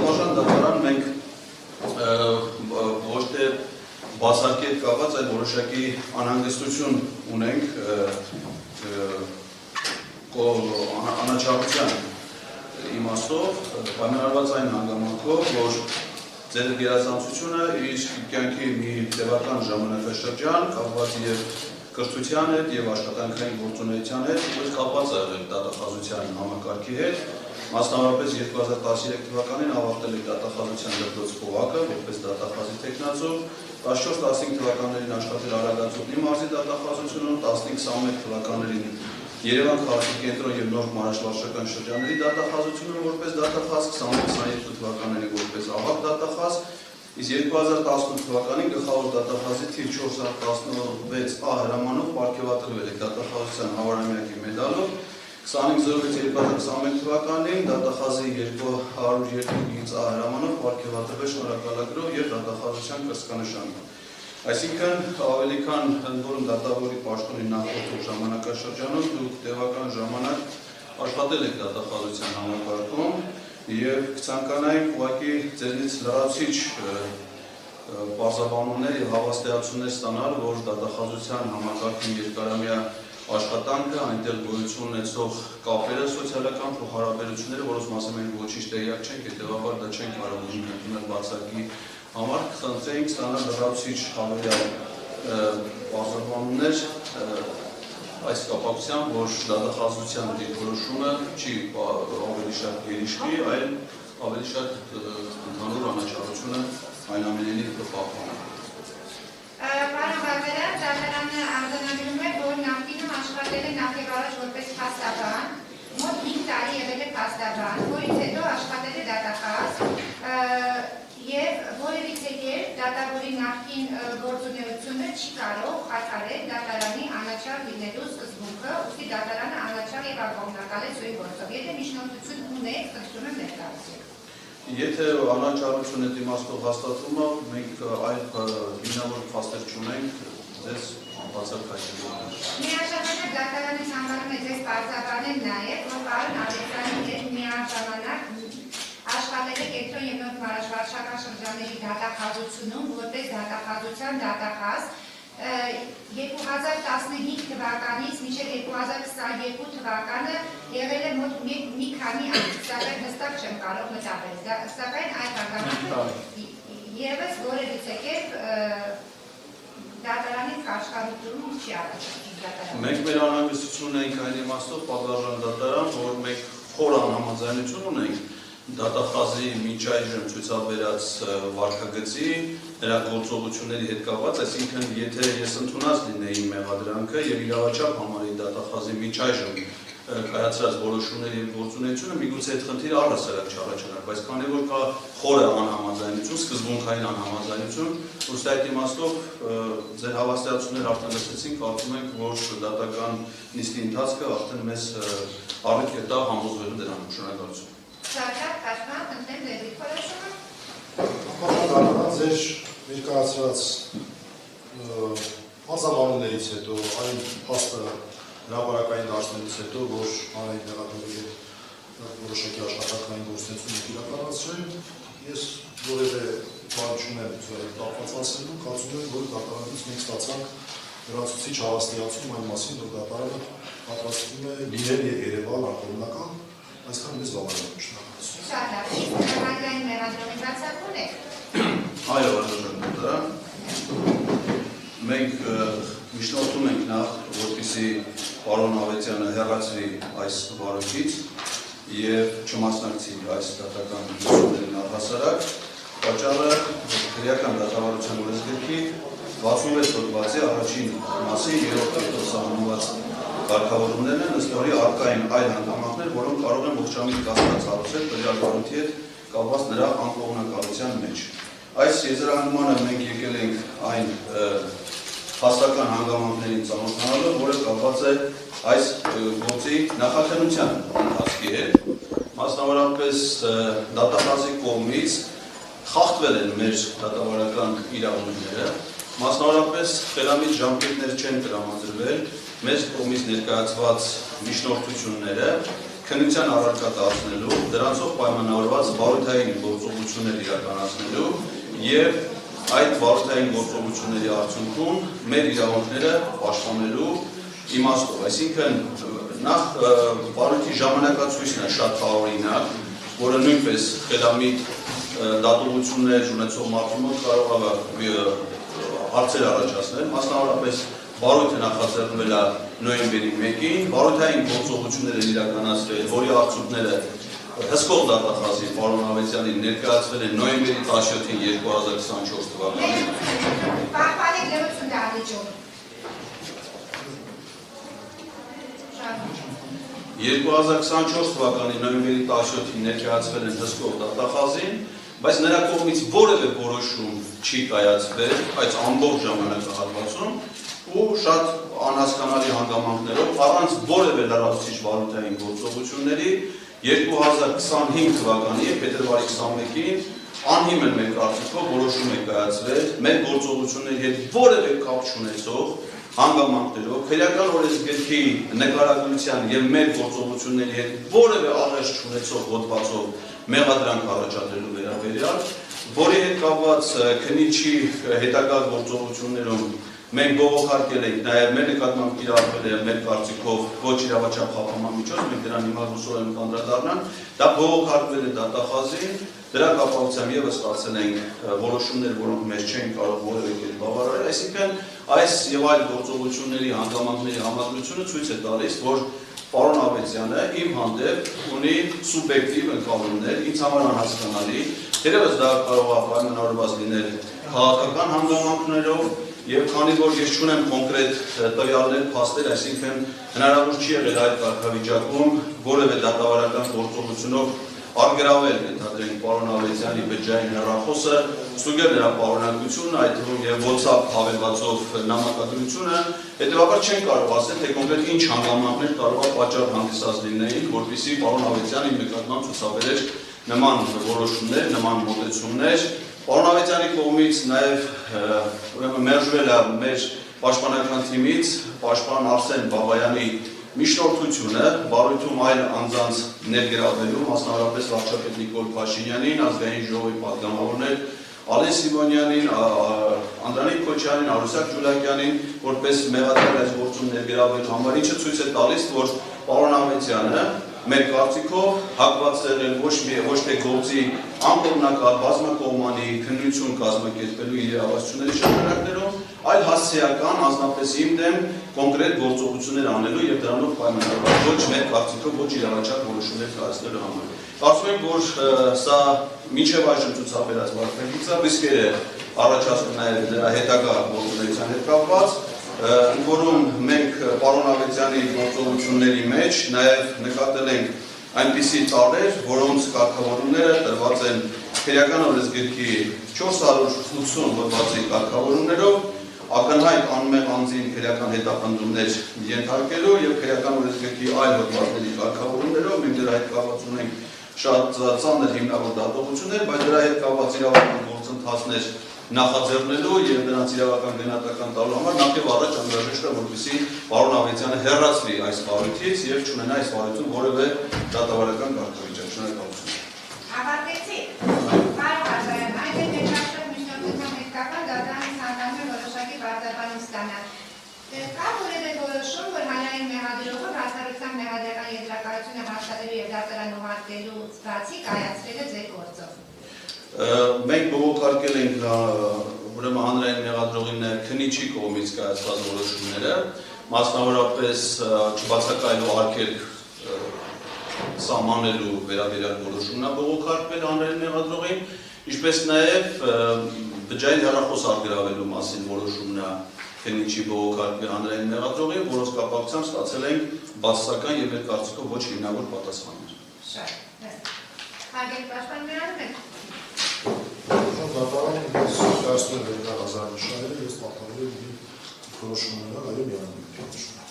Դավարժան դատարան մենք ոչ թե բացարկի հետ կապված, այլ որոշակի անհանգստություն ունենք անաչառության իմաստով, պայմանավորված այն հանգամանքով, որ ձեր գերազանցությունը իր կյանքի մի տևական ժամանակաշրջան կապված եւ կրթության հետ եւ աշխատանքային գործունեության հետ, որը կապված է եղել դատախազության համակարգի հետ, մասնավորապես 2013 թվականին ավարտել է դատախազության դպրոց փողակը, որպես դատախազի տեխնացու, 14-15 թվականներին աշխատել Արագածոտնի մարզի դատախազությունում, 15-21 թվականներին Երևան քաղաքի կենտրոն եւ Նոր մարաշվարչական շրջանների դատախազությունում որպես դատախազ, 21-22 թվականներին որպես ավագ դատախազ, իսկ 2018 թվականին գլխավոր դատախազի թիվ 416A հրամանով պարգևատրվել է դատախազության հավարամյակի մեդալով, 25/06/2021 թվականին դատախազի 202-A հրամանով պարգևատրվել շնորհակալագրով եւ դատախազության կրծքանշանով։ Այսինքն ավելի քան ընդորում դատավորի պաշտոնի նախորդ ժամանակաշրջանում դուք տևական ժամանակ աշխատել եք դատախազության համակարգում եւ կցանկանայինք ուղղակի ձեզնից լրացուցիչ բարձրաբանումներ եւ հավաստիացումներ ստանալ, որ դատախազության համակարգի երկարամյա աշխատանքը, այնտեղ գոյություն ունեցող կապերը, սոցիալական փոխհարաբերությունները, որոնց մասին մենք ոչինչ տեղյակ չենք, հետեւաբար դա չենք կարող ընդունել բացակի համար, խնդրեինք ստանալ լրացուցիչ հավելյալ բարձրաբանումներ այս կապակցությամբ, որ դատախազության դիրքորոշումը չի ավելի շատ գերիշխի, այլ ավելի շատ ընդհանուր անաչառությունը այն ամենի պահպանում։ Պարոն Բաղդասարյան, դատարանը արձանագրում է, որ նախկինում աշխատել է նախ եւ առաջ որպես փաստաբան, մոտ 5 տարի եղել է փաստաբան, որից հետո աշխատել է դատախազ եւ որևիցե երբ դատավորի նախկին գործունեությունը չի կարող խաթարել դատարանի անաչառ լինելու սկզբունքը, ուստի դատարանը անաչառ եւ ակողմնակալ է զույգ գործով։ Եթե միջնորդություն ունեք, խնդրում եմ ներկայացրեք։ Եթե անաչառություն այդ իմաստով հաստատվում է, մենք այլ հիմնավոր փաստեր չունենք, ձեզ բացակայել։ Միաժամանակ դատարանը ցանկանում է ձեզ բարձրաբանել նաեւ, որ պարոն Ալեքսանդրն հետ միաժամանակ աշխատել է կենտրոն եւ Նոր մարաշվարչական շրջանների դատախազությունում, որպես դատախազության դատախազ 2015 թվականից մինչև 2022 թվականը եղել է մոտ մի քանի ամիս, սակայն հստակ չեմ կարող մտաբել, սակայն այդ հանգամանքը եւս որևիցե կերպ դատարանի խաչքարություն չի առաջացնում։ Մենք մեր անհանգստությունն ենք այն իմաստով, Բաղդասարյան դատարան, որ մենք խոր անհամաձայնություն ունենք դատախազի մինչ այժմ ցույցաբերած վարքագծի, նրա գործողությունների հետ կապված, այսինքն եթե ես ընդունած լինեի մեղադրանքը եւ իրավաչափ համարեի դատախազի մինչ այժմ կայացրած որոշումների եւ գործունեությունը, միգուցե այդ խնդիրը առհասարակ չառաջանար, բայց քանի որ կա խորը անհամաձայնություն, սկզբունքային անհամաձայնություն, ըստ այդ իմաստով ձեր հավաստիացումները արդեն լսեցինք, կարծում ենք, որ դատական նիստի ընթացքը արդեն մեզ առիթ կտա համոզվելու դրանում։ Շնորհակալություն։ Շարքատ կաշման ընտրեմ ձեր դիրքորոշումը։ Դատարանը ձեր ներկայացրած բացաբանումներից հետո, այն փաստը հրապարակային դարձնելուց հետո, որ անհայտ մեղադրանքի որոշակի աշխատանքային գործունեություն իրականացրել, ես որևէ բան չունեմ կապված ասելու, կարծում եմ, որ դատարանից մենք ստացանք լրացուցիչ հավաստիացում այն մասին, որ դատարանը պատրաստվում է լինել եւ երևալ ակողմնակալ, այսքան մեզ բավարարում շնորհակալություն։ Շատ լավ, իսկ նորմալային մեղադրումի բացակում եք։ Այո, Բաղդասարյան դատարան։ Մենք միջնորդում ենք նախ, որպեսզի պարոն Ավետյանը հեռացվի այս վարույթից եւ չմասնակցի այս դատական գործողություններին առհասարակ։ Պատճառը քրեական դատավարության օրենսգրքի 66 հոդվածի առաջին մասի 3-րդ կետով սահմանված կարգավորումներն են, ըստ որի առկա են այլ հանգամանքներ, որոնք կարող են ողջամիտ կազմած հարուցել տվյալ վարույթի հետ կապված նրա անկողմնակալության մեջ։ Այս եզրահանգմանը մենք եկել ենք այն հաստական հանգամանքներին ծանոթանալով, որը կապված է այս գործի նախաքննության ընթացքի հետ, մասնավորապես դատախազի կողմից խախտվել են մեր դատավարական իրավունքները, մասնավորապես խելամիտ ժամկետներ չեն տրամադրվել մեզ կողմից ներկայացված միջնորդությունները քննության առարկա դարձնելու, դրանցով պայմանավորված վարորդային գործողություններ իրականացնելու եւ այդ վարորդային գործողությունների արդյունքում մեր իրավունքները պաշտպանելու իմաստով, այսինքն նախ վարորդի ժամանակացույցն է շատ տարօրինակ, որը նույնպես խելամիտ դատողություններ ունեցող մարդու մոտ կարող է հարցեր առաջացնել, մասնավորապես վարորդը նախաձեռնվել է նոյեմբերի 1-ին, վարորդային գործողություններ են իրականացվել, որի արդյունքները հսկող դատախազի պարոն Ավետյանին ներկայացվել են նոյեմբերի 17-ին 2024 թվականին։ Պահպանեք լրություն դահլիճում։ 2024 թվականի նոյեմբերի 17-ին ներկայացվել են հսկող դատախազին, բայց նրա կողմից որևէ որոշում չի կայացվել այս ամբողջ ժամանակահատվածում ու շատ անհասկանալի հանգամանքներով առանց որևէ լրացուցիչ վարորդային գործողությունների 2025 թվականի փետրվարի 21-ին անհիմն մեր կարծիքով որոշում է կայացվել մեր գործողությունների հետ որևէ կապ չունեցող հանգամանքներով, քրեական օրենսգրքի նկարագրության եւ մեր գործողությունների հետ որևէ աղերս չունեցող հոդվածով մեղադրանք առաջադրելու վերաբերյալ, որի հետ կապված քննիչի հետագա գործողություններում մենք բողոքարկել ենք, նաև մեր նկատմամբ կիրառվել է մեր կարծիքով ոչ իրավաչափ խախտման միջոց, մենք դրան հիմա հուսով ենք անդրադառնալ, դա բողոքարկվել է դատախազին, դրա կապակցությամբ եւս ստացել ենք որոշումներ, որոնք մեզ չեն կարող որևէ կերպ բավարարել, այսինքն այս եւ այլ գործողությունների հանգամանքների համադրությունը ցույց է տալիս, որ պարոն Ավետյանը իմ հանդեպ ունի սուբյեկտիվ ընկալումներ, ինձ համար անհասկանալի, թերևս դա կարող է պայմանավորված լինել քաղաքական հանգամանքներով եւ քանի որ ես չունեմ կոնկրետ տվյալներ, փաստեր, այսինքն հնարավոր չի եղել այդ կարգավիճակում որևէ դատավարական գործողությունով արգրավել ենթադրենք պարոն Ավետյանի բջջային հեռախոսը, ստուգել նրա պարունակությունը, այդ թվում եւ WhatsApp հավելվածով նամակագրությունը, հետեւաբար չեն կարող ասել, թե կոնկրետ ինչ հանգամանքներ կարող է պատճառ հանդիսած լինեին, որպեսզի պարոն Ավետյանը իմ նկատմամբ ցուցաբերեր նման որոշումներ, նման մոտեցումներ։ Պարոն Ավետյանի կողմից նաև ուրեմն մերժվել է մեր պաշտպանական թիմից պաշտպան Արսեն Բաբայանի միջնորդությունը վարույթում այլ անձանց ներգրավելու, մասնավորապես վարչապետ Նիկոլ Փաշինյանին, ազգային ժողովի պատգամավորներ Ալեն Սիմոնյանին, Անդրանիկ Քոչյանին, Արուսակ Ջուլակյանին, որպես մեղադրել այս գործում ներգրավելու համար, ինչը ցույց է տալիս, որ պարոն Ավետյանը մեր կարծիքով հակված եղել ոչ թե գործի անկողմնակալ բազմակողմանի քննություն կազմակերպելու իրավասությունների շրջանակներում, այլ հասցեական անձնապես իմ դեմ կոնկրետ գործողություններ անելու եւ դրանով պայմանավորված ոչ մեր կարծիքով ոչ իրավաչափ որոշումներ կայացնելու համար։ Կարծում եմ, որ սա մինչև այժմ ցուցաբերած վարքագիծը ռիսկեր է առաջացնում նաեւ դրա հետագա գործունեության հետ կապված, ընդ որում մենք պարոն Ավետյանի գործողությունների մեջ նաև նկատել ենք այնպիսի տարրեր, որոնց կարգավորումները տրված են քրեական օրենսգրքի 480 հոդվածի կարգավորումներով, ակնհայտ անմեղ անձին քրեական հետապնդումներ ենթարկելու եւ քրեական օրենսգրքի այլ հոդվածների կարգավորումներով մենք դրա հետ կապված ունենք շատ ծանր հիմնավոր դատողություններ, բայց դրա հետ կապված իրավական գործընթացներ նախաձեռնելու եւ դրանց իրավական գնահատական տալու համար նախ եւ առաջ անհրաժեշտ է որպեսզի պարոն Ավետյանը հեռացվի այս վարույթից եւ չունենա այս վարույթում որևէ դատավարական կարգավիճակ։ Շնորհակալություն։ Ավարտեցի։ Պարոն Ղազարյան, այդ ներկայացված միջնորդության հետ կապված դատարանի ցանկանում է որոշակի պարտական ստանալ։ Կա որևէ որոշում, որ հանրային մեղադրողը վարչության մեղադրական եզրակացությունը հաստատելու եւ դատարան ուղարկելուց բացի կայացրել է ձեր գործով։ Մենք բողոքարկել ենք ուրեմն հանրային մեղադրողին քննիչի կողմից կայացված որոշումները, մասնավորապես չբացակայելու արգելք սահմանելու վերաբերյալ որոշումն է բողոքարկվել հանրային մեղադրողին, ինչպես նաև բջջային հեռախոս արգրավելու մասին որոշումն է քննիչի բողոքարկվել հանրային մեղադրողին, որոնց կապակցությամբ ստացել ենք բացասական եւ մեր կարծիքով ոչ հիմնավոր պատասխաններ։ Շատ։ Հարգելի պաշտպաններ, դատարանը կայացնել է 1000 նշանները, ես պատահել եմ որոշումները այո միանալու։